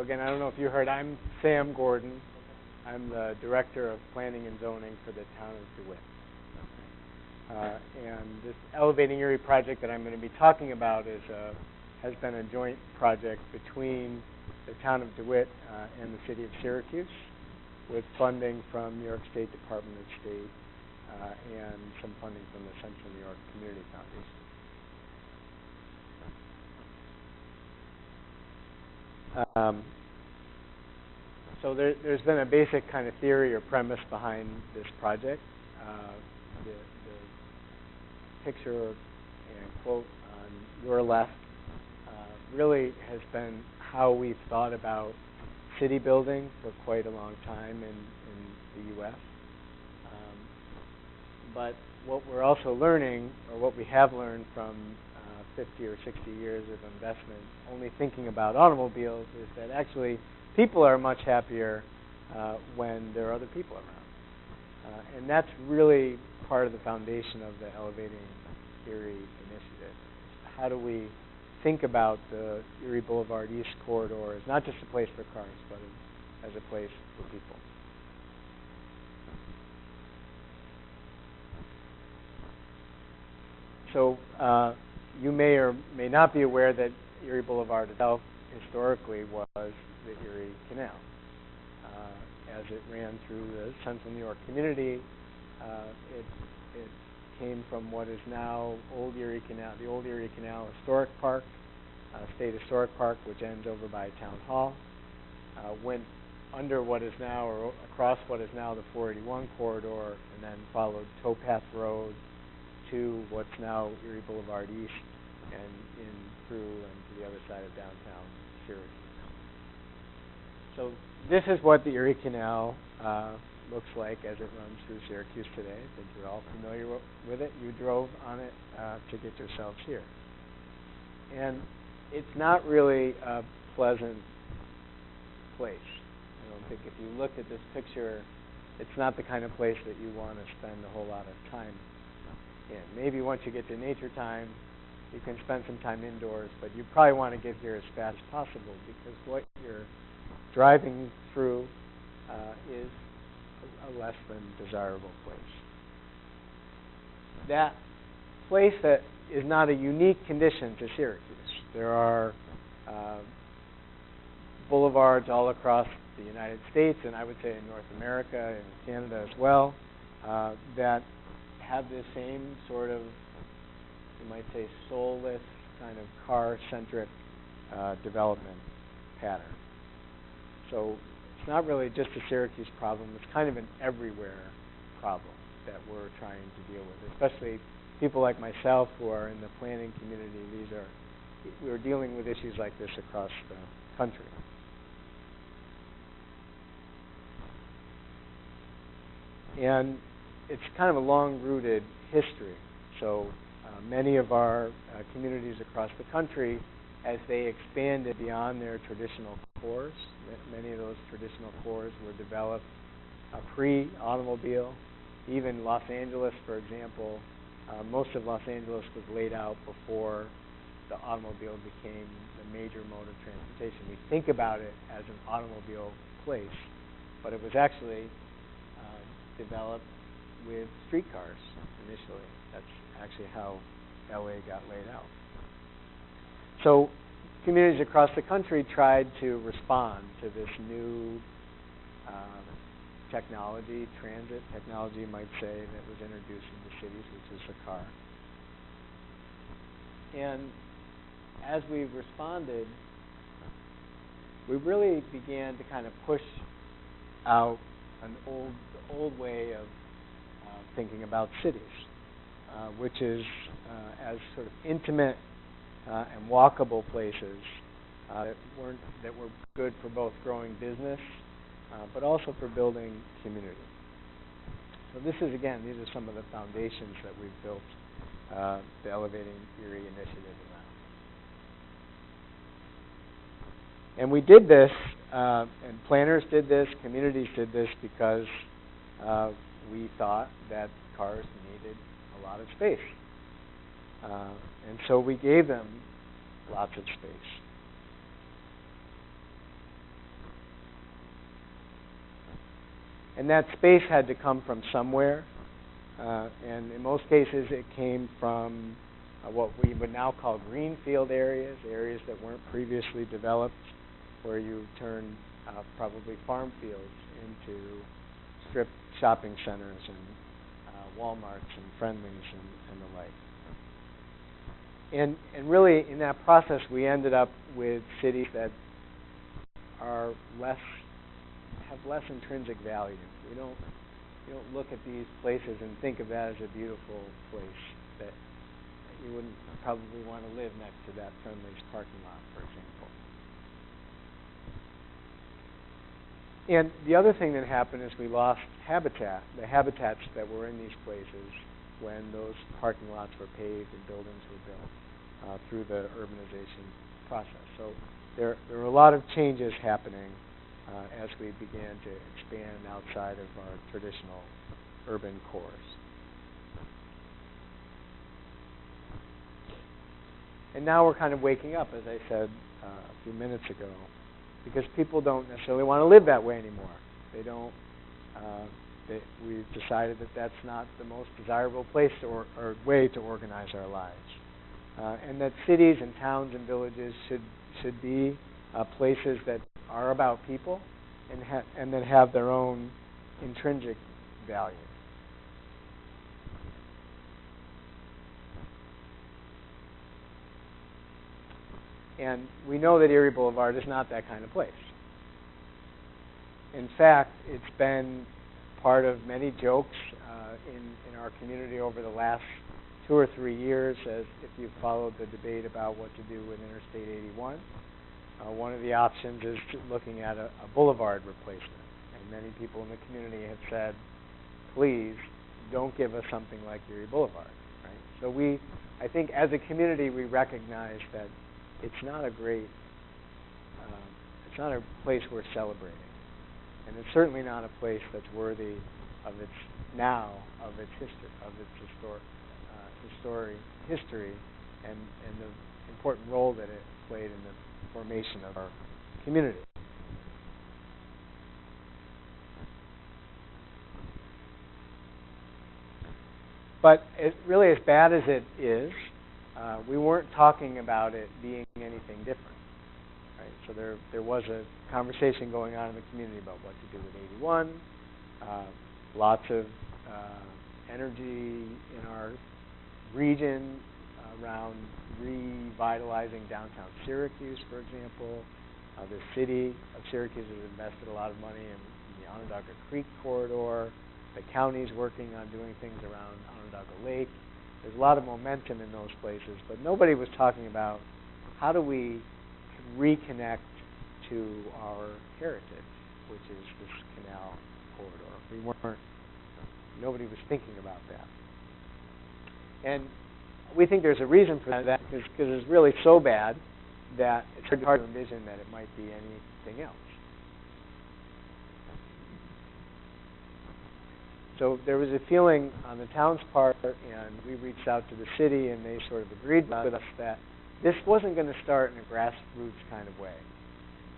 again, I don't know if you heard, I'm Sam Gordon. I'm the Director of Planning and Zoning for the town of DeWitt. And this Elevating Erie project that I'm going to be talking about has been a joint project between the town of DeWitt and the city of Syracuse, with funding from New York State Department of State and some funding from the Central New York Community Foundation. So there's been a basic kind of theory or premise behind this project. The picture and quote on your left really has been how we've thought about city building for quite a long time in the U.S. But what we're also learning, or what we have learned from 50 or 60 years of investment only thinking about automobiles, is that actually people are much happier when there are other people around. And that's really part of the foundation of the Elevating Erie initiative. How do we think about the Erie Boulevard East corridor as not just a place for cars, but as a place for people? So you may or may not be aware that Erie Boulevard itself historically was the Erie Canal. As it ran through the Central New York community, it came from what is now Old Erie Canal, the Old Erie Canal Historic Park, State Historic Park, which ends over by Town Hall, went under what is now, or across what is now the 481 corridor, and then followed Towpath Road to what's now Erie Boulevard East, and in through and to the other side of downtown Syracuse. So this is what the Erie Canal looks like as it runs through Syracuse today. I think you're all familiar with it. You drove on it to get yourselves here. And it's not really a pleasant place. I don't think if you looked at this picture, it's not the kind of place that you want to spend a whole lot of time in. Maybe once you get to Natur-Tyme, you can spend some time indoors, but you probably want to get here as fast as possible, because what you're driving through is a less than desirable place. That place that is not a unique condition to Syracuse. There are boulevards all across the United States, and I would say in North America and Canada as well, that have the same sort of, you might say, soulless kind of car-centric development pattern. So it's not really just a Syracuse problem. It's kind of an everywhere problem that we're trying to deal with, especially people like myself who are in the planning community. We're dealing with issues like this across the country. And it's kind of a long-rooted history. So many of our communities across the country, as they expanded beyond their traditional cores, many of those traditional cores were developed pre-automobile. Even Los Angeles, for example, most of Los Angeles was laid out before the automobile became the major mode of transportation. We think about it as an automobile place, but it was actually developed with streetcars initially. That's actually how LA got laid out. So communities across the country tried to respond to this new technology, transit technology, you might say, that was introduced into cities, which is the car. And as we responded, we really began to kind of push out an old way of thinking about cities, which is as sort of intimate and walkable places that were good for both growing business, but also for building community. So this is, again, these are some of the foundations that we've built the Elevating Erie initiative around. And we did this, and planners did this, communities did this, because we thought that cars needed a lot of space. And so we gave them lots of space. And that space had to come from somewhere. And in most cases, it came from what we would now call greenfield areas, areas that weren't previously developed, where you turn probably farm fields into strip shopping centers and Walmarts and Friendlies and the like. And really, in that process, we ended up with cities that are have less intrinsic value. You don't look at these places and think of that as a beautiful place that you wouldn't probably want to live next to that Friendlies parking lot, for example. And the other thing that happened is we lost habitat, the habitats that were in these places when those parking lots were paved and buildings were built through the urbanization process. So there were a lot of changes happening as we began to expand outside of our traditional urban cores. And now we're kind of waking up, as I said a few minutes ago, because people don't necessarily want to live that way anymore. They don't. We've decided that that's not the most desirable place or way to organize our lives, and that cities and towns and villages should be places that are about people and that have their own intrinsic value. And we know that Erie Boulevard is not that kind of place. In fact, it's been part of many jokes in our community over the last 2 or 3 years, as if you've followed the debate about what to do with Interstate 81. One of the options is looking at a boulevard replacement. And many people in the community have said, please, don't give us something like Erie Boulevard. Right? So I think as a community, we recognize that it's not a place worth celebrating. And it's certainly not a place that's worthy of its history and the important role that it played in the formation of our community. But really, as bad as it is, we weren't talking about it being anything different. Right? So there was a conversation going on in the community about what to do with 81. Lots of energy in our region around revitalizing downtown Syracuse, for example. The city of Syracuse has invested a lot of money in the Onondaga Creek corridor. The county's working on doing things around Onondaga Lake. There's a lot of momentum in those places, but nobody was talking about how do we reconnect to our heritage, which is this canal corridor. Nobody was thinking about that. And we think there's a reason for that, because it's really so bad that it's hard to envision that it might be anything else. So there was a feeling on the town's part, and we reached out to the city, and they sort of agreed with us that this wasn't going to start in a grassroots kind of way.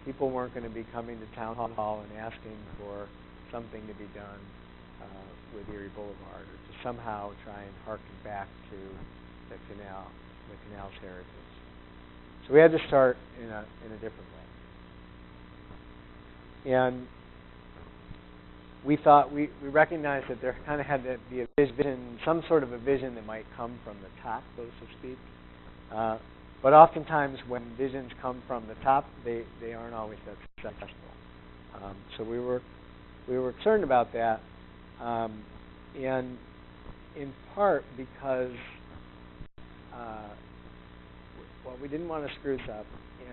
People weren't going to be coming to town hall and asking for something to be done with Erie Boulevard, or to somehow try and harken back to the canal's heritage. So we had to start in a different way. And we thought, we recognized that there kind of had to be a vision, some sort of a vision that might come from the top, so to speak. But oftentimes when visions come from the top, they aren't always that successful. So we were concerned about that, and in part because we didn't want to screw this up,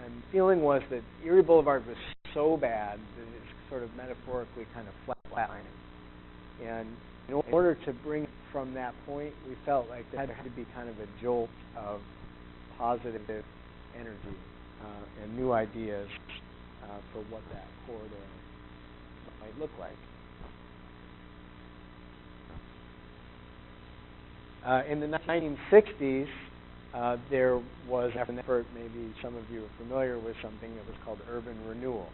and the feeling was that Erie Boulevard was so bad that it's sort of metaphorically kind of flatlining. And in order to bring it from that point, we felt like there had to be kind of a jolt of positive energy and new ideas for what that corridor might look like. In the 1960s, there was an effort, maybe some of you are familiar with something that was called urban renewal.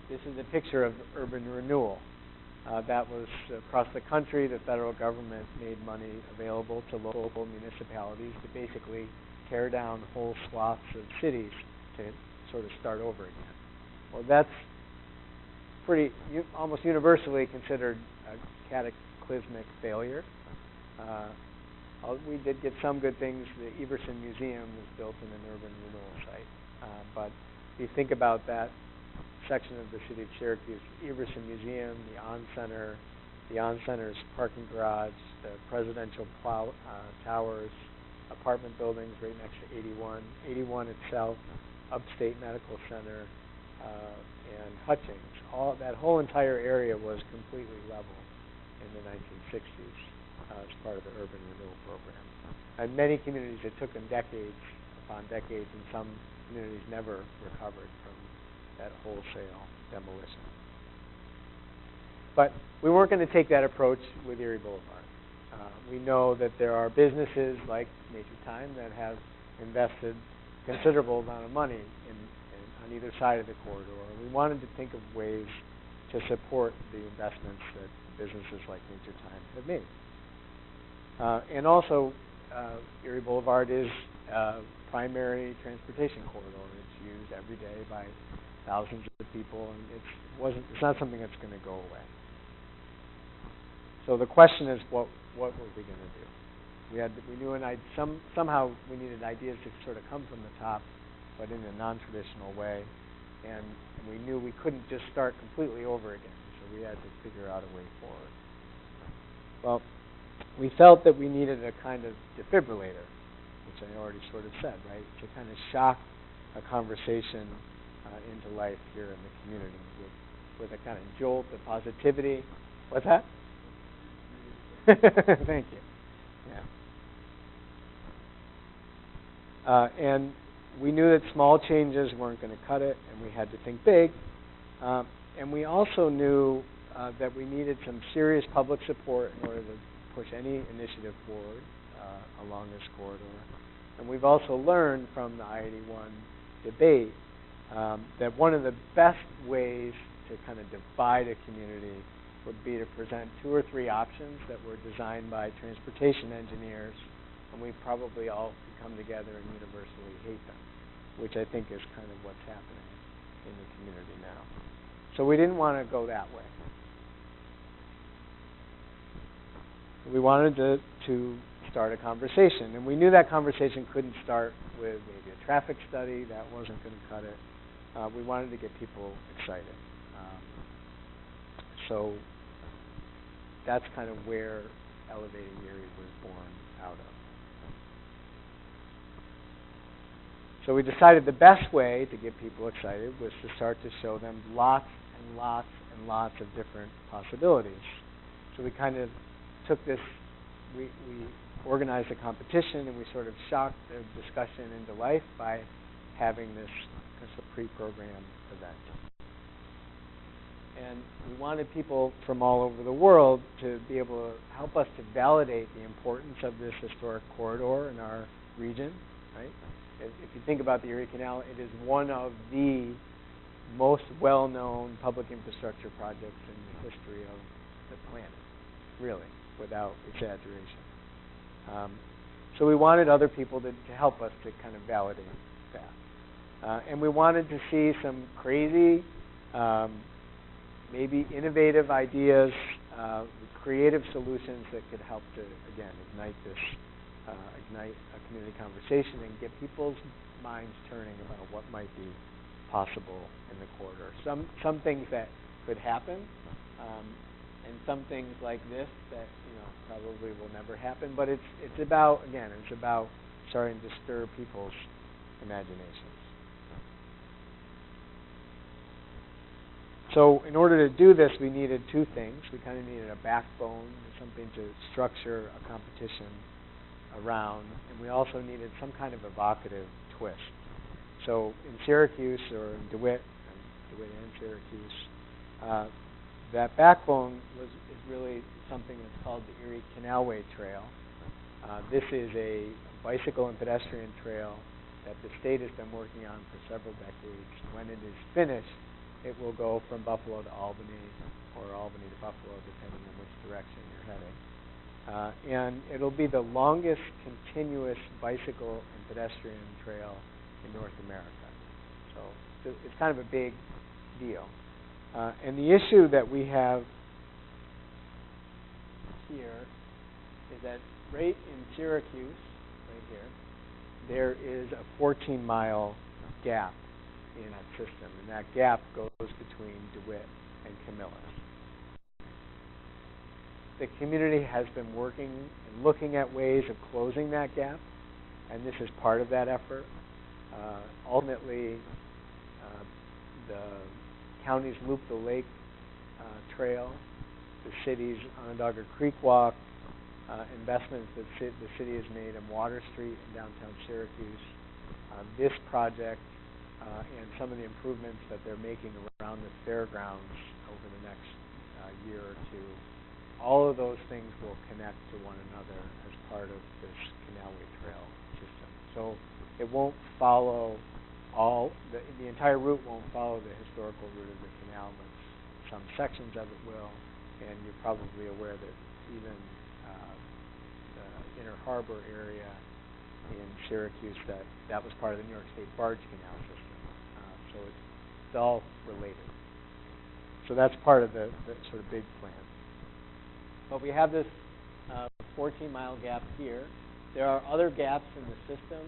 This is a picture of urban renewal. That was across the country. The federal government made money available to local municipalities to basically tear down whole swaths of cities to sort of start over again. Well, that's almost universally considered a cataclysmic failure. We did get some good things. The Everson Museum was built in an urban renewal site. But if you think about that section of the city of Syracuse, Everson Museum, the On Center's parking garage, the presidential towers, apartment buildings right next to 81, 81 itself, Upstate Medical Center, and Hutchings. That whole entire area was completely level in the 1960s as part of the urban renewal program. And many communities, it took them decades upon decades, and some communities never recovered from that wholesale demolition. But we weren't going to take that approach with Erie Boulevard. We know that there are businesses like Natur-Tyme that have invested considerable amount of money on either side of the corridor. We wanted to think of ways to support the investments that businesses like Natur-Tyme have made. And also, Erie Boulevard is a primary transportation corridor. It's used every day by thousands of people, and it's not something that's going to go away. So the question is, what were we going to do? We knew somehow we needed ideas to sort of come from the top, but in a non-traditional way, and we knew we couldn't just start completely over again. So we had to figure out a way forward. Well, we felt that we needed a kind of defibrillator, which I already sort of said, right, to kind of shock a conversation into life here in the community with a kind of jolt of positivity. What's that? Thank you. Yeah. And we knew that small changes weren't going to cut it, and we had to think big. And we also knew that we needed some serious public support in order to push any initiative forward along this corridor. And we've also learned from the I-81 debate that one of the best ways to kind of divide a community would be to present 2 or 3 options that were designed by transportation engineers, and we probably all could come together and universally hate them, which I think is kind of what's happening in the community now. So we didn't want to go that way. We wanted to start a conversation, and we knew that conversation couldn't start with maybe a traffic study. That wasn't going to cut it. We wanted to get people excited. So that's kind of where Elevating Erie was born out of. So we decided the best way to get people excited was to start to show them lots and lots and lots of different possibilities. So we kind of took this, we organized a competition, and we sort of shocked the discussion into life by having this pre-programmed event. And we wanted people from all over the world to be able to help us to validate the importance of this historic corridor in our region, right? If you think about the Erie Canal, it is one of the most well-known public infrastructure projects in the history of the planet, really, without exaggeration. So we wanted other people to help us to kind of validate that. And we wanted to see some crazy, maybe innovative ideas, creative solutions that could help to, again, ignite a community conversation and get people's minds turning about what might be possible in the corridor. Some things that could happen, and some things like this that probably will never happen. But it's about starting to stir people's imaginations. So in order to do this, we needed 2 things. We kind of needed a backbone, something to structure a competition around, and we also needed some kind of evocative twist. So in Syracuse, or in DeWitt and Syracuse, that backbone is really something that's called the Erie Canalway Trail. This is a bicycle and pedestrian trail that the state has been working on for several decades. When it is finished, it will go from Buffalo to Albany or Albany to Buffalo, depending on which direction you're heading. And it'll be the longest continuous bicycle and pedestrian trail in North America. So it's kind of a big deal. And the issue that we have here is that right in Syracuse, right here, there is a 14-mile gap in that system, and that gap goes between DeWitt and Camillus. The community has been working and looking at ways of closing that gap, and this is part of that effort. Ultimately, the county's Loop the Lake Trail, the city's Onondaga Creek Walk, investments that the city has made on Water Street in downtown Syracuse, this project, and some of the improvements that they're making around the fairgrounds over the next year or two. All of those things will connect to one another as part of this Canalway Trail system. So it won't follow the entire route won't follow the historical route of the canal, but some sections of it will. And you're probably aware that even the Inner Harbor area in Syracuse, that was part of the New York State Barge Canal system. So it's all related. So that's part of the sort of big plan. But we have this 14-mile gap here. There are other gaps in the system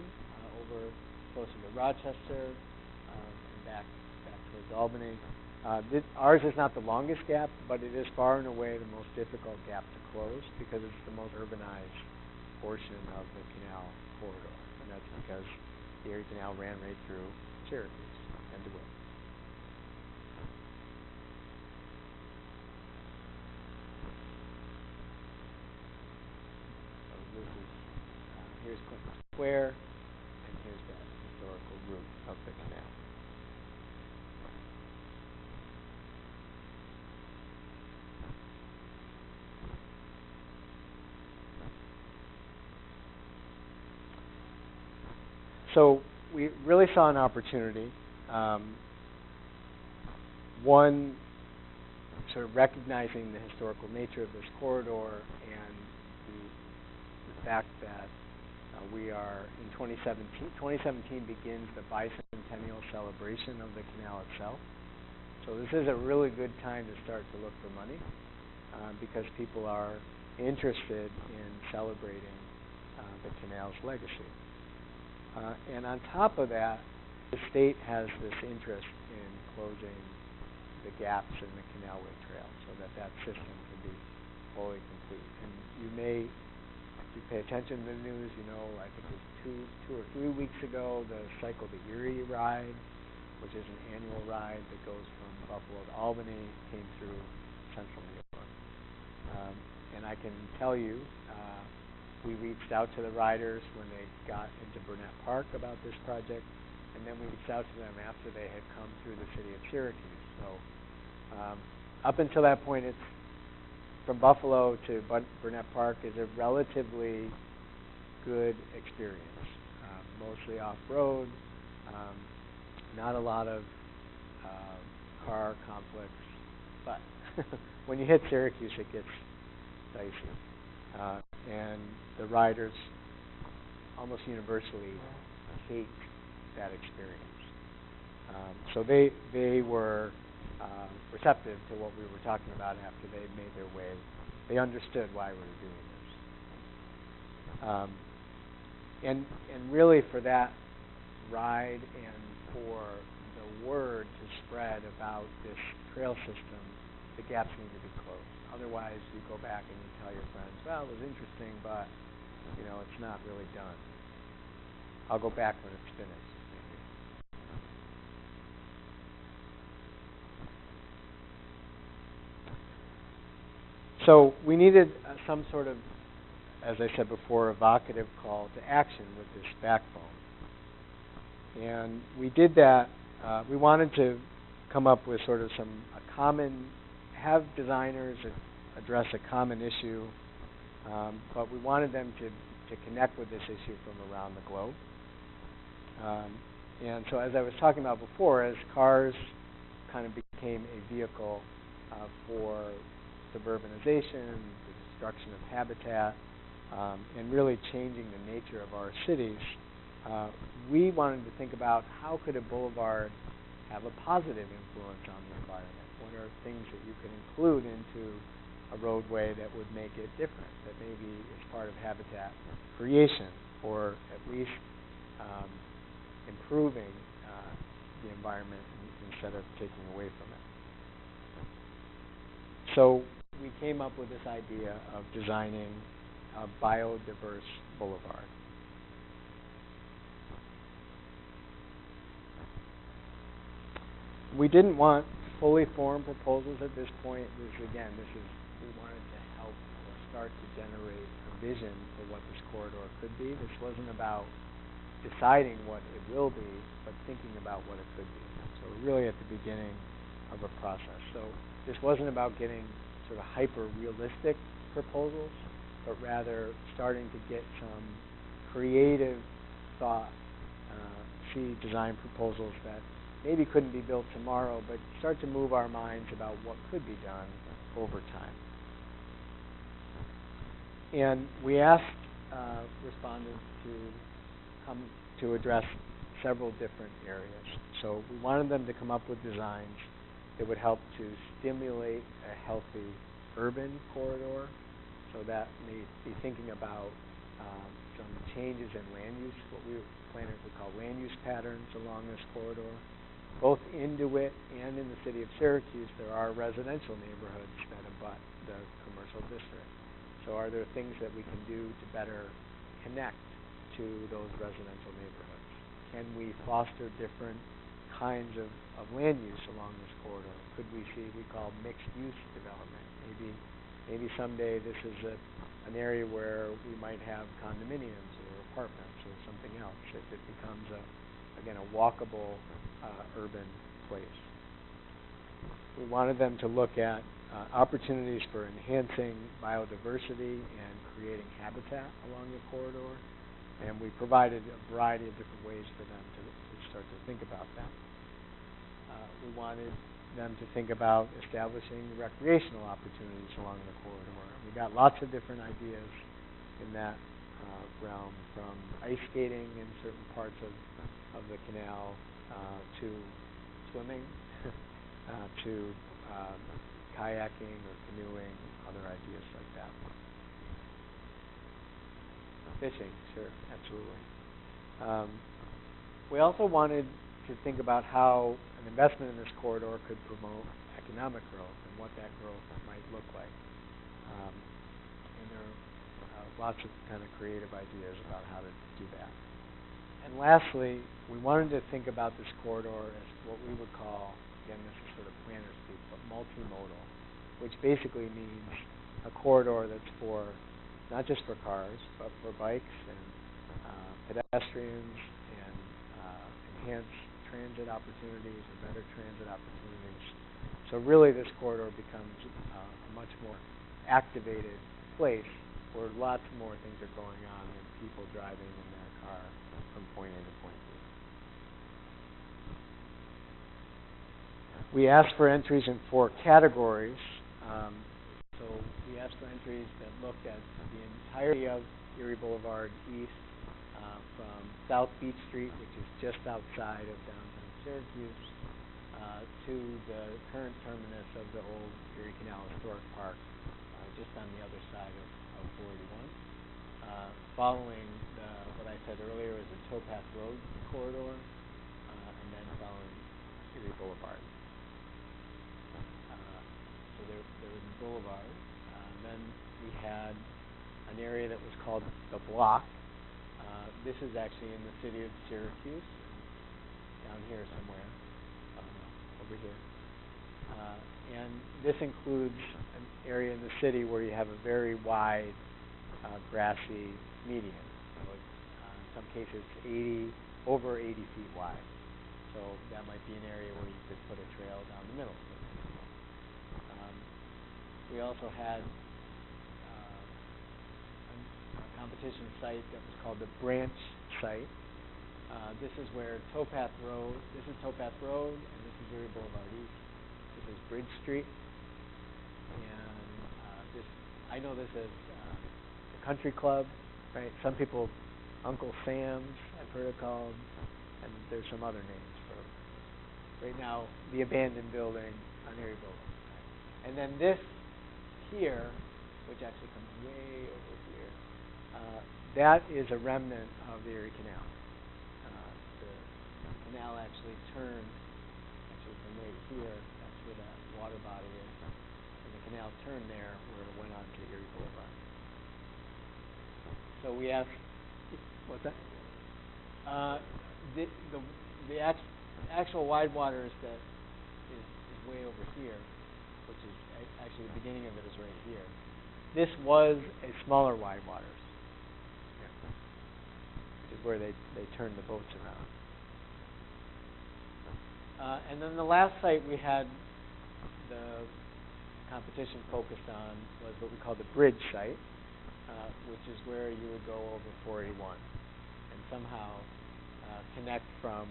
over closer to Rochester and back towards Albany. Ours is not the longest gap, but it is far and away the most difficult gap to close because it's the most urbanized portion of the canal corridor. And that's because the Erie Canal ran right through Syracuse and DeWitt. Here's Clinton Square, and here's that historical route of the canal. So we really saw an opportunity. One, sort of recognizing the historical nature of this corridor and the fact that we are in 2017. 2017 begins the bicentennial celebration of the canal itself. So this is a really good time to start to look for money because people are interested in celebrating the canal's legacy. And on top of that, the state has this interest in closing the gaps in the Canalway Trail so that that system can be fully complete. And you may, if you pay attention to the news, you know, I think it was two or 3 weeks ago, the Cycle to Erie ride, which is an annual ride that goes from Buffalo to Albany, came through central New York. And I can tell you, we reached out to the riders when they got into Burnett Park about this project, and then we reached out to them after they had come through the city of Syracuse. So up until that point, it's from Buffalo to Burnett Park is a relatively good experience, mostly off-road, not a lot of car conflicts, but when you hit Syracuse, it gets dicey. And the riders almost universally hate that experience. So they were receptive to what we were talking about after they made their way. They understood why we were doing this. And really for that ride and for the word to spread about this trail system, the gaps need to be closed. Otherwise, you go back and you tell your friends, well, it was interesting, but, you know, it's not really done. I'll go back when it's finished, maybe. So we needed some sort of, as I said before, evocative call to action with this backbone. And we did that. We wanted to come up with sort of a common, have designers address a common issue, but we wanted them to connect with this issue from around the globe. And so as I was talking about before, as cars kind of became a vehicle for suburbanization, the destruction of habitat, and really changing the nature of our cities. We wanted to think about how could a boulevard have a positive influence on the environment. What are things that you can include into a roadway that would make it different, that maybe is part of habitat creation, or at least improving the environment instead of taking away from it. So we came up with this idea of designing a biodiverse boulevard. We didn't want fully formed proposals at this point. We wanted to help or start to generate a vision for what this corridor could be. This wasn't about deciding what it will be, but thinking about what it could be. So we're really at the beginning of a process. So this wasn't about getting sort of hyper-realistic proposals, but rather starting to get some creative thought, see design proposals that maybe couldn't be built tomorrow, but start to move our minds about what could be done over time. And we asked respondents to come to address several different areas. So we wanted them to come up with designs that would help to stimulate a healthy urban corridor. So that may be thinking about some changes in land use, what we planners would call land use patterns along this corridor. Both in DeWitt and in the city of Syracuse, there are residential neighborhoods that abut the commercial district. So are there things that we can do to better connect to those residential neighborhoods? Can we foster different kinds of land use along this corridor? Could we see, we call mixed use development? Maybe someday this is an area where we might have condominiums or apartments or something else. If it becomes again a walkable urban place. We wanted them to look at opportunities for enhancing biodiversity and creating habitat along the corridor, and we provided a variety of different ways for them to start to think about that. We wanted them to think about establishing recreational opportunities along the corridor. We got lots of different ideas in that realm, from ice skating in certain parts of the canal to swimming, to kayaking or canoeing, other ideas like that. Fishing, sure, absolutely. We also wanted to think about how an investment in this corridor could promote economic growth and what that growth might look like. And there are lots of kind of creative ideas about how to do that. And lastly, we wanted to think about this corridor as what we would call, again, this is sort of planner speak, but multimodal, which basically means a corridor that's for, not just for cars, but for bikes and pedestrians and enhanced transit opportunities or better transit opportunities. So really this corridor becomes a much more activated place where lots more things are going on than people driving in their car from point A to point B. We asked for entries in 4 categories. So we asked for entries that looked at the entirety of Erie Boulevard east from South Beach Street, which is just outside of downtown Syracuse, to the current terminus of the old Erie Canal Historic Park, just on the other side of 481. Following what I said earlier is the Towpath Road corridor, and then following Erie Boulevard. So there was a boulevard. Then we had an area that was called the Block. This is actually in the city of Syracuse, down here somewhere, over here. And this includes an area in the city where you have a very wide grassy median. So in some cases over 80 feet wide. So that might be an area where you could put a trail down the middle. We also had a competition site that was called the Branch site. This is where Towpath Road, this is Towpath Road, and this is Erie Boulevard East. is Bridge Street. And this, I know this as the Country Club, right? Some people, Uncle Sam's, I've heard it called, and there's some other names for it. Right now, the abandoned building on Erie Boulevard. And then this here, which actually comes way over here, that is a remnant of the Erie Canal. The canal actually turned, from right here, that's where that water body is, and the canal turned there where it went on to Erie Boulevard. So we asked, what's that? The actual wide waters that is way over here, which is actually the beginning of it is right here. This was a smaller wide waters, which is where they turned the boats around. And then the last site we had the competition focused on was what we call the bridge site, which is where you would go over 481 and somehow connect from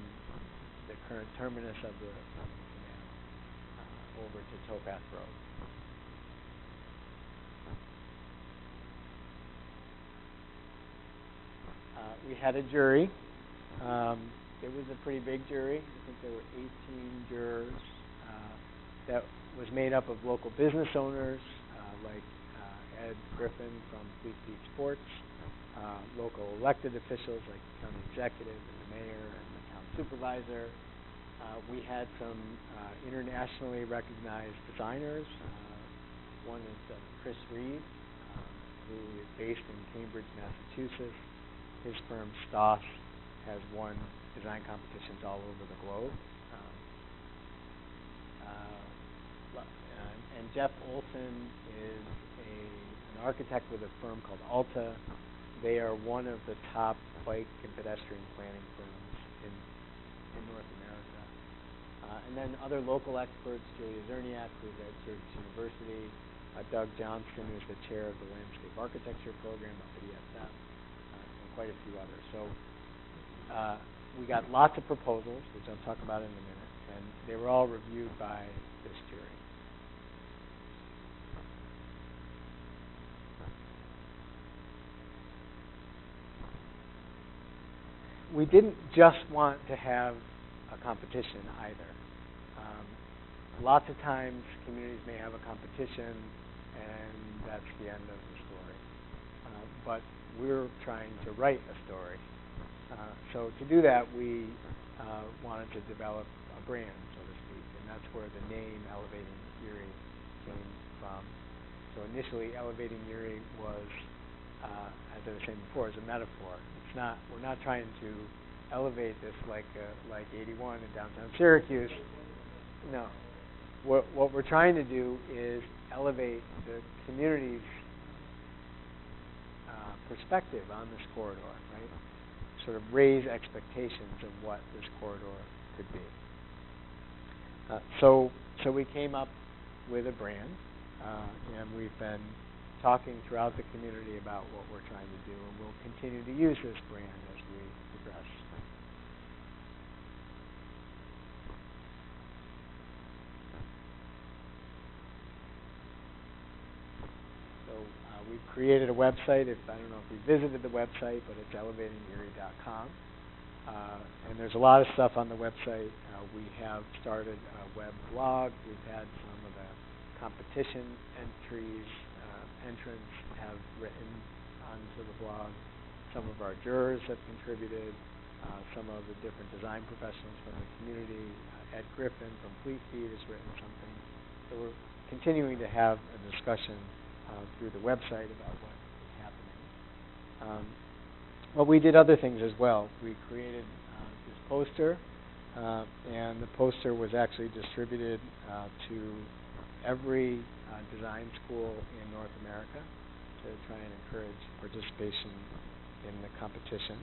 the current terminus of the canal over to Towpath Road. We had a jury. It was a pretty big jury. I think there were 18 jurors. That was made up of local business owners like Ed Griffin from Fleet Feet Sports, local elected officials like the county executive and the mayor and the town supervisor. We had some internationally recognized designers. One is Chris Reed, who is based in Cambridge, Massachusetts. His firm Stoss has won design competitions all over the globe. And Jeff Olson is an architect with a firm called Alta. They are one of the top bike and pedestrian planning firms in North America. And then other local experts, Julia Zerniak, who's at Syracuse University, Doug Johnston, who's the chair of the Landscape Architecture Program up at ESF, and quite a few others. So we got lots of proposals, which I'll talk about in a minute, and they were all reviewed by this jury. We didn't just want to have a competition either. Lots of times communities may have a competition and that's the end of the story. But we're trying to write a story. So to do that, we wanted to develop a brand, so to speak, and that's where the name Elevating Erie came from. So initially, Elevating Erie was, as I was saying before, is a metaphor. It's not. We're not trying to elevate this like 81 in downtown Syracuse. No. What we're trying to do is elevate the community's perspective on this corridor, right? Sort of raise expectations of what this corridor could be. So we came up with a brand, and we've been talking throughout the community about what we're trying to do, and we'll continue to use this brand as we progress. We've created a website. I don't know if you visited the website, but it's elevatingerie.com. And there's a lot of stuff on the website. We have started a web blog. We've had some of the competition entrants have written onto the blog. Some of our jurors have contributed. Some of the different design professionals from the community. Ed Griffin from Fleet Feet has written something. So we're continuing to have a discussion through the website about what is happening. But we did other things as well. We created this poster, and the poster was actually distributed to every design school in North America to try and encourage participation in the competition.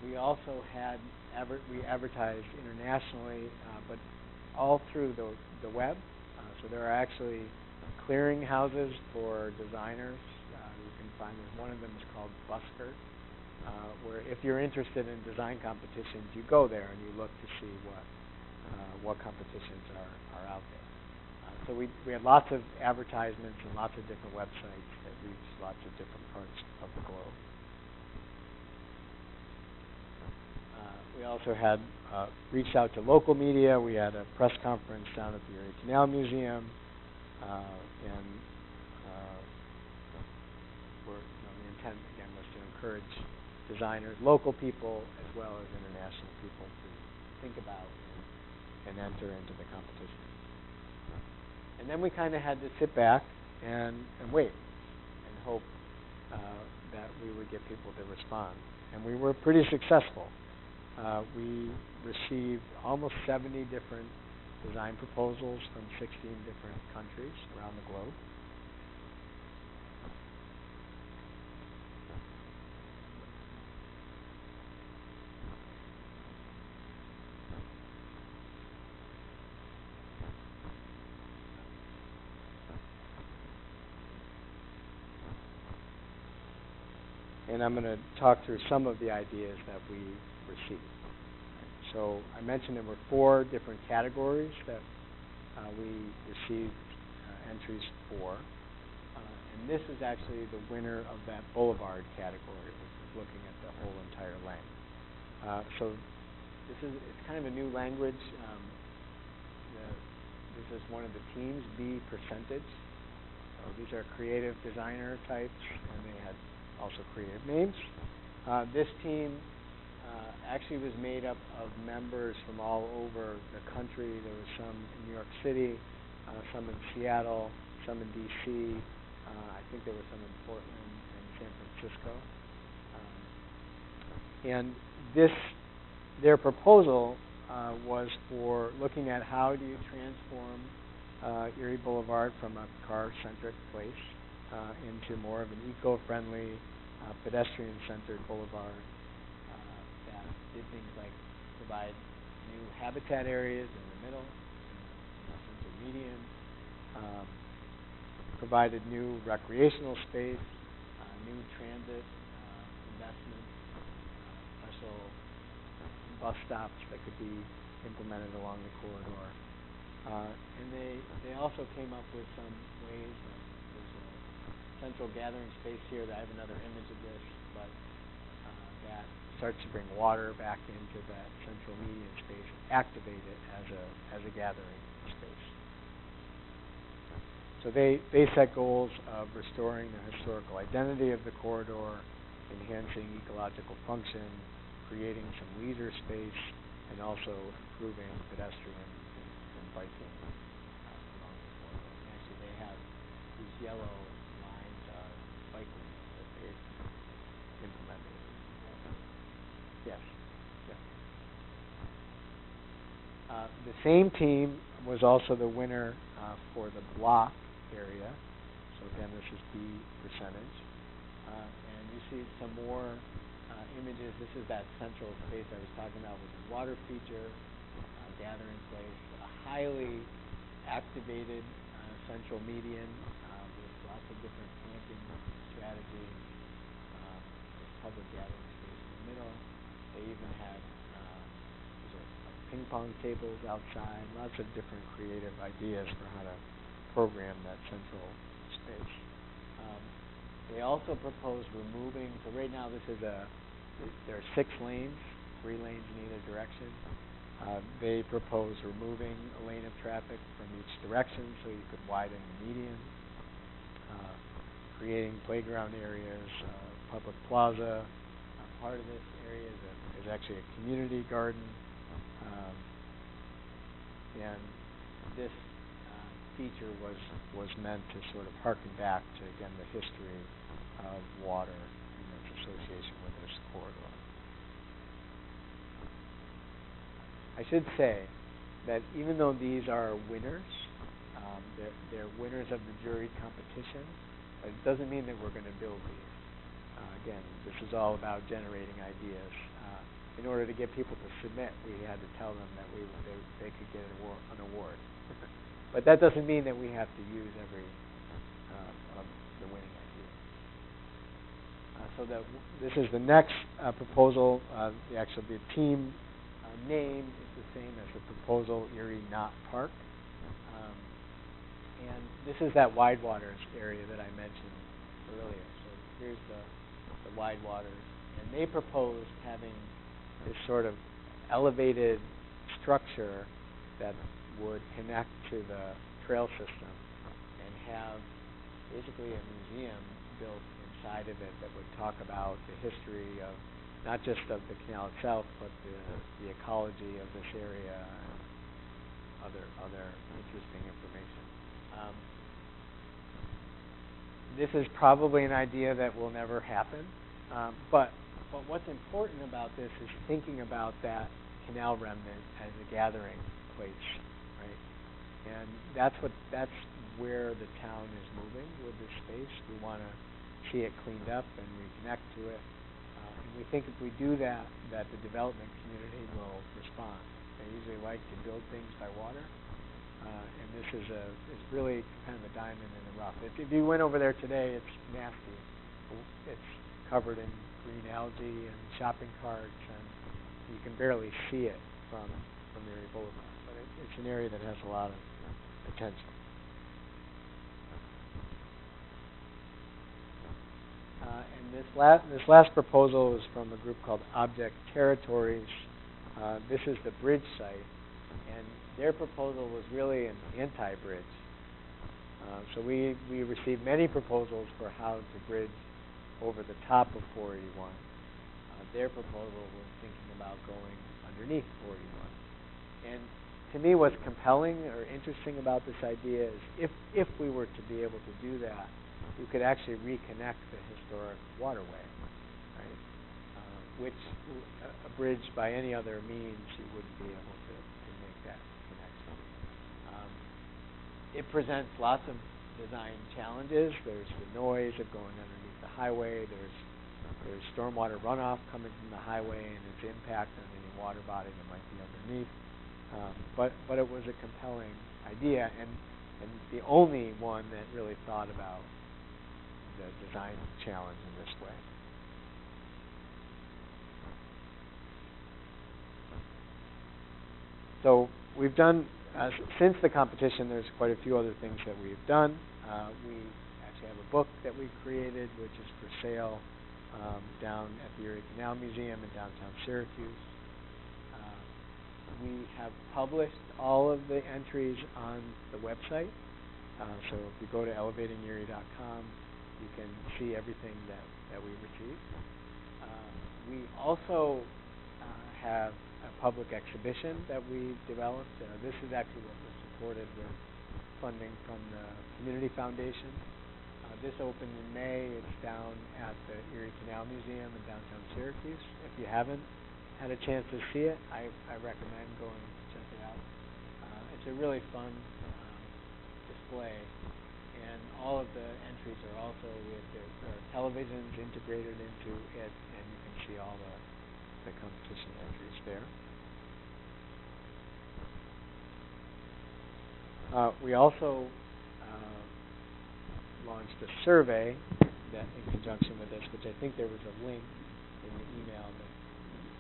We also had we advertised internationally, but all through the web. So there are actually clearing houses for designers. You can find them. One of them is called Busker, where if you're interested in design competitions, you go there and you look to see what competitions are out there. So we had lots of advertisements and lots of different websites that reach lots of different parts of the globe. We also had reached out to local media. We had a press conference down at the Erie Canal Museum, and the intent again was to encourage designers, local people, as well as international people to think about and enter into the competition. And then we kind of had to sit back and wait and hope that we would get people to respond. And we were pretty successful. We received almost 70 different design proposals from 16 different countries around the globe. And I'm going to talk through some of the ideas that we received. So I mentioned there were 4 different categories that we received entries for. And this is actually the winner of that boulevard category, which is looking at the whole entire length. So it's kind of a new language. This is one of the teams, B percentage. So these are creative designer types, and they had also creative names. This team actually was made up of members from all over the country. There was some in New York City, some in Seattle, some in D.C. I think there were some in Portland and San Francisco. And their proposal was for looking at how do you transform Erie Boulevard from a car-centric place into more of an eco-friendly, pedestrian-centered boulevard that did things like provide new habitat areas in the middle, in the central median, provided new recreational space, new transit investments, special bus stops that could be implemented along the corridor. And they also came up with some ways. There's a central gathering space here. I have another image of this, but that starts to bring water back into that central median space, activate it as a gathering space. So they set goals of restoring the historical identity of the corridor, enhancing ecological function, creating some leisure space, and also improving pedestrian and biking along the corridor. And actually, they have these yellow lines are bike lanes that they've implemented. Yes. The same team was also the winner for the block area. So again, this is B percentage. And you see some more images. This is that central space I was talking about with the water feature, gathering place, a highly activated central median with lots of different camping strategies, this public gathering space in the middle. They even had like ping pong tables outside, lots of different creative ideas for how to program that central space. They also proposed removing, so right now there are 6 lanes, 3 lanes in either direction. They propose removing a lane of traffic from each direction so you could widen the median, creating playground areas, public plaza. Part of this area is actually a community garden, and this feature was meant to sort of harken back to, again, the history of water and its association with this corridor. I should say that even though these are winners, they're winners of the jury competition, it doesn't mean that we're going to build these. Again, this is all about generating ideas. In order to get people to submit, we had to tell them that they could get an award. But that doesn't mean that we have to use every of the winning ideas. This is the next proposal. Actually, the team name is the same as the proposal, Erie Knott Park. And this is that wide waters area that I mentioned earlier. So here's the wide waters. And they proposed having this sort of elevated structure that would connect to the trail system and have basically a museum built inside of it that would talk about the history of not just of the canal itself, but the ecology of this area and other interesting information. This is probably an idea that will never happen, but what's important about this is thinking about that canal remnant as a gathering place, right? And that's where the town is moving with this space. We want to see it cleaned up and reconnect to it. And we think if we do that, that the development community will respond. They usually like to build things by water. And this is really kind of a diamond in the rough. If you went over there today, it's nasty. It's covered in green algae and shopping carts, and you can barely see it from Erie Boulevard. But it's an area that has a lot of potential. And this last proposal is from a group called Object Territories. This is the bridge site, and their proposal was really an anti-bridge. So we received many proposals for how to bridge over the top of 481. Their proposal was thinking about going underneath 481. And to me, what's compelling or interesting about this idea is if we were to be able to do that, you could actually reconnect the historic waterway, right? Which a bridge by any other means you wouldn't be able to make that connection. It presents lots of design challenges. There's the noise of going underneath the highway. There's stormwater runoff coming from the highway and its impact on any water body that might be underneath. But it was a compelling idea, and the only one that really thought about the design challenge in this way. So we've done, since the competition, there's quite a few other things that we've done. We actually have a book that we created, which is for sale down at the Erie Canal Museum in downtown Syracuse. We have published all of the entries on the website. So if you go to elevatingerie.com, you can see everything that we received. We also have a public exhibition that we developed. This is actually what was supported with funding from the Community Foundation. This opened in May. It's down at the Erie Canal Museum in downtown Syracuse. If you haven't had a chance to see it, I recommend going and check it out. It's a really fun display, and all of the entries are also with there are televisions integrated into it, and you can see all the competition entries there. We also launched a survey that, in conjunction with this, which I think there was a link in the email that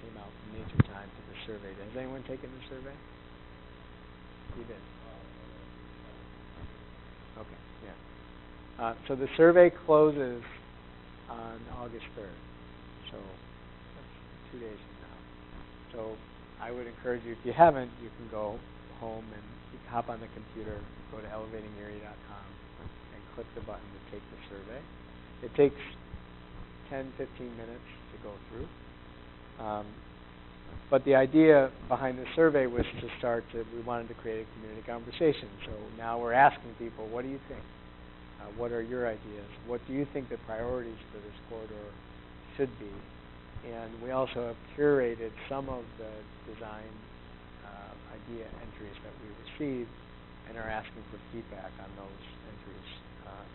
came out from Natur-Tyme to the survey. Has anyone taken the survey? You did. Okay, yeah. So the survey closes on August 3rd. So that's 2 days from now. So I would encourage you, if you haven't, you can go home and hop on the computer, go to elevatingerie.com, and click the button to take the survey. It takes 10, 15 minutes to go through. But the idea behind the survey was we wanted to create a community conversation. So now we're asking people, what do you think? What are your ideas? What do you think the priorities for this corridor should be? And we also have curated some of the design idea entries that we received and are asking for feedback on those entries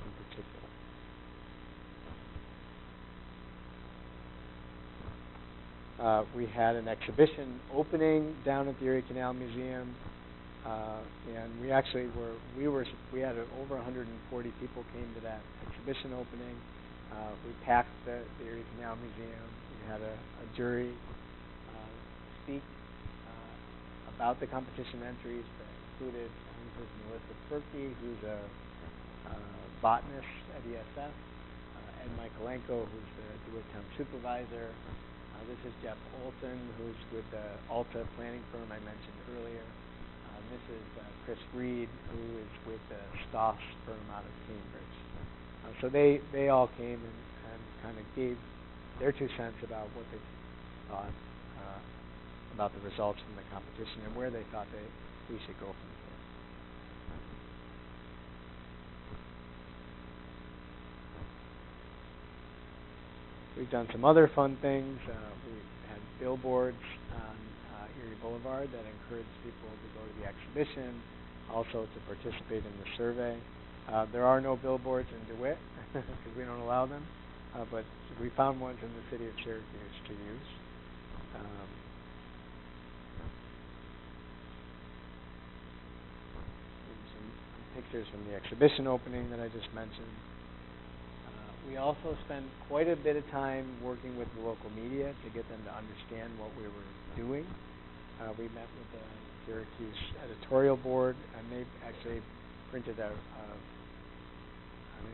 in particular. We had an exhibition opening down at the Erie Canal Museum, and we actually had over 140 people came to that exhibition opening. We packed the Erie Canal Museum. We had a jury speak about the competition entries that included Mrs. Melissa Perky, who's a botanist at ESF, Ed Michaelenko, who's the DeWitt Town supervisor. This is Jeff Olson, who's with the Alta planning firm I mentioned earlier. This is Chris Reed, who is with the Stoss firm out of Cambridge. So they all came and kind of gave their 2 cents about what they thought about the results from the competition and where they thought we should go from here. We've done some other fun things. We had billboards on Erie Boulevard that encouraged people to go to the exhibition, also to participate in the survey. There are no billboards in DeWitt because we don't allow them, but we found ones in the city of Syracuse to use. Some pictures from the exhibition opening that I just mentioned. We also spent quite a bit of time working with the local media to get them to understand what we were doing. We met with the Syracuse editorial board, and they actually printed an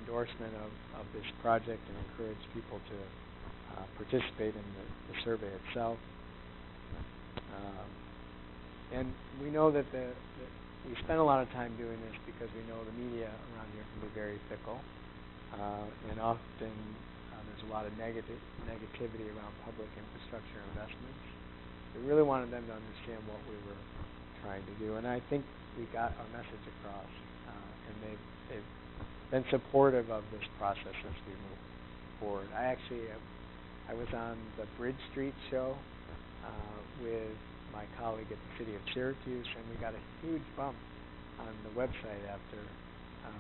endorsement of this project and encouraged people to participate in the survey itself. And we know that we spend a lot of time doing this because we know the media around here can be very fickle. And often there's a lot of negativity around public infrastructure investments. We really wanted them to understand what we were trying to do, and I think we got our message across. And they've been supportive of this process as we move forward. I was on the Bridge Street show with my colleague at the City of Syracuse, and we got a huge bump on the website after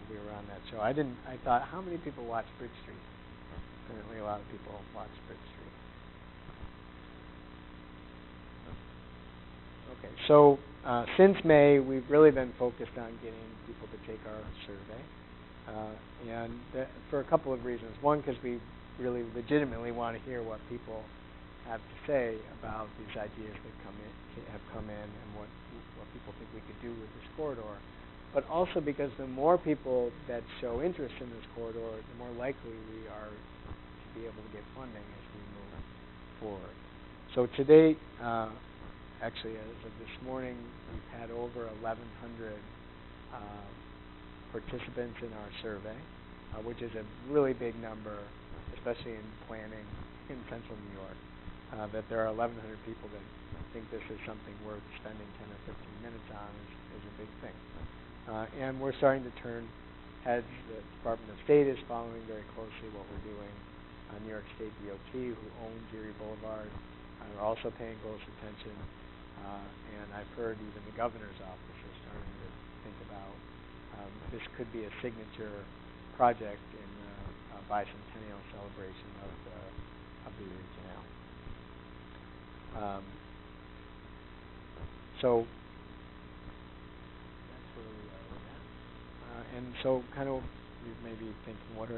we were on that show. I thought, how many people watch Bridge Street? Apparently a lot of people watch Bridge Street. Okay, so since May, we've really been focused on getting people to take our survey. And for a couple of reasons. One, because we really legitimately want to hear what people have to say about these ideas that have come in and what people think we could do with this corridor. But also because the more people that show interest in this corridor, the more likely we are to be able to get funding as we move forward. So to date, actually as of this morning, we've had over 1,100 participants in our survey, which is a really big number, especially in planning in central New York. That there are 1,100 people that think this is something worth spending 10 or 15 minutes on is a big thing. And we're starting to turn heads. The Department of State is following very closely what we're doing. New York State DOT, who owns Erie Boulevard, are also paying close attention. And I've heard even the governor's office is starting to think about this could be a signature project in the bicentennial celebration of the Erie Canal. So that's where we are with that. And so, kind of, you may be thinking, what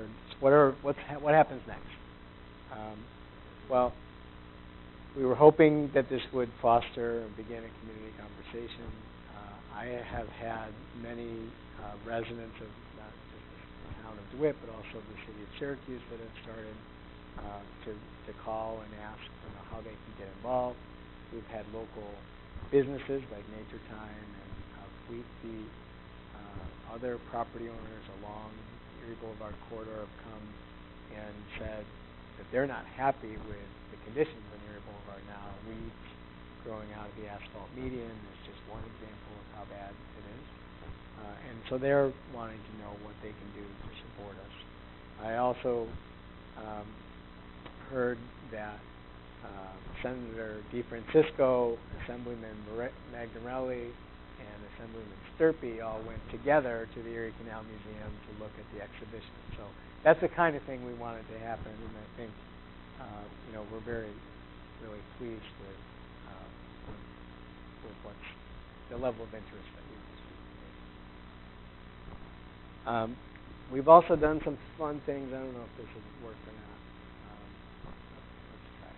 happens next? Well, we were hoping that this would foster and begin a community conversation. I have had many residents of not just the town of DeWitt, but also the city of Syracuse that have started to call and ask how they can get involved. We've had local businesses like Natur-Tyme and the other property owners along Erie Boulevard corridor have come and said that they're not happy with the conditions on Erie Boulevard now. Weeds growing out of the asphalt median is just one example of how bad it is. And so they're wanting to know what they can do to support us. I also heard that Senator DeFrancisco, Assemblyman Magdarelli, and Assemblyman Sturpey all went together to the Erie Canal Museum to look at the exhibition. So that's the kind of thing we wanted to happen, and I think we're really pleased with what's the level of interest that we've received. We've also done some fun things. I don't know if this will work or not. Let's try it.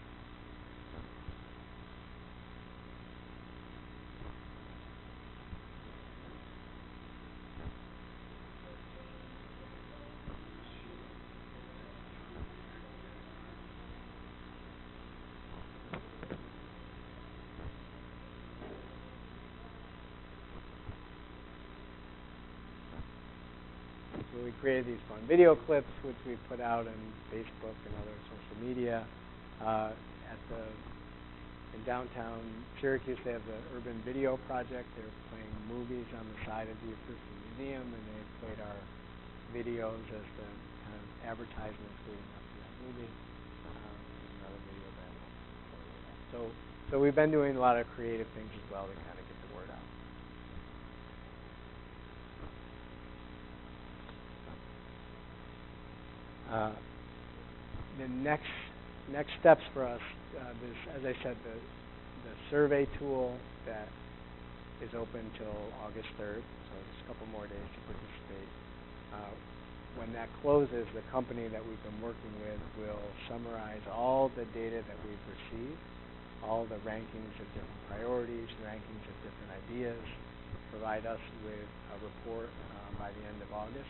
So we created these fun video clips, which we put out on Facebook and other social media. In downtown Syracuse, they have the Urban Video Project. They're playing movies on the side of the Acoustic Museum, and they played our videos as the kind of advertisements leading up to that movie. There's another video that we'll play with that. So we've been doing a lot of creative things as well to kind of get the word out. The next steps for us, as I said, the survey tool that is open till August 3rd, so just a couple more days to participate. When that closes, the company that we've been working with will summarize all the data that we've received, all the rankings of different priorities, rankings of different ideas, provide us with a report by the end of August.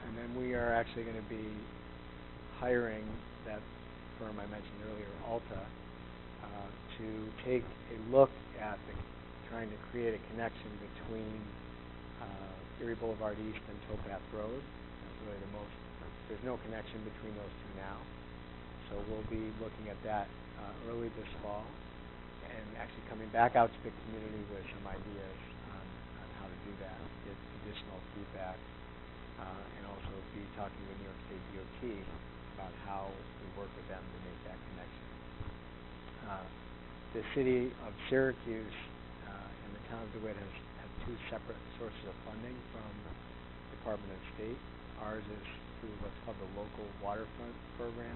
And then we are actually going to be hiring that firm I mentioned earlier, Alta, to take a look at trying to create a connection between Erie Boulevard East and Towpath Road. That's really there's no connection between those two now. So we'll be looking at that early this fall and actually coming back out to the community with some ideas on how to do that, get additional feedback, and also be talking with New York State DOT about how we work with them to make that connection. The city of Syracuse and the town of DeWitt have two separate sources of funding from the Department of State. Ours is through what's called the Local Waterfront Program,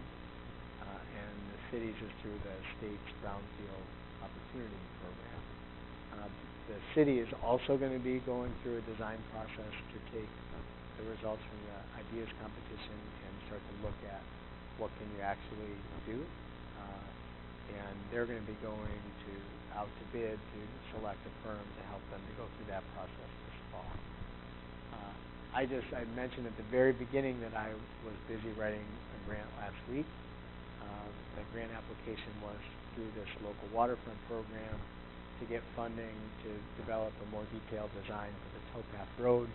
and the city's is through the state's Brownfield Opportunity Program. The city is also going to be going through a design process to take the results from the ideas competition and start to look at what can you actually do. And they're going to be going out to bid to select a firm to help them to go through that process this fall. I mentioned at the very beginning that I was busy writing a grant last week. The grant application was through this local waterfront program to get funding to develop a more detailed design for the Towpath Road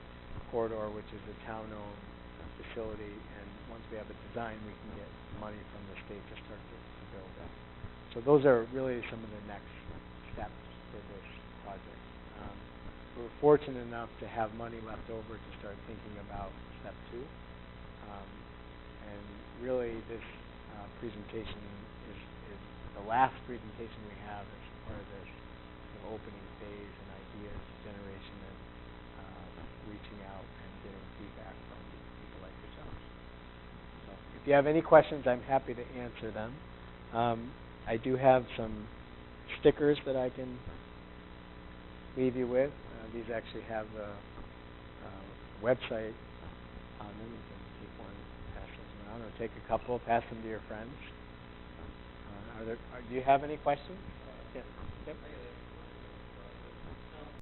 corridor, which is a town-owned facility. And once we have a design, we can get money from the state to start to build it. So those are really some of the next steps for this project. We were fortunate enough to have money left over to start thinking about step 2. And really this presentation is the last presentation we have as part of this opening phase and ideas generation and reaching out and getting feedback from people like yourselves. So if you have any questions, I'm happy to answer them. I do have some stickers that I can leave you with. These actually have the website on them. You can keep one, pass those around, or take a couple, pass them to your friends. Do you have any questions? Yes. Yep.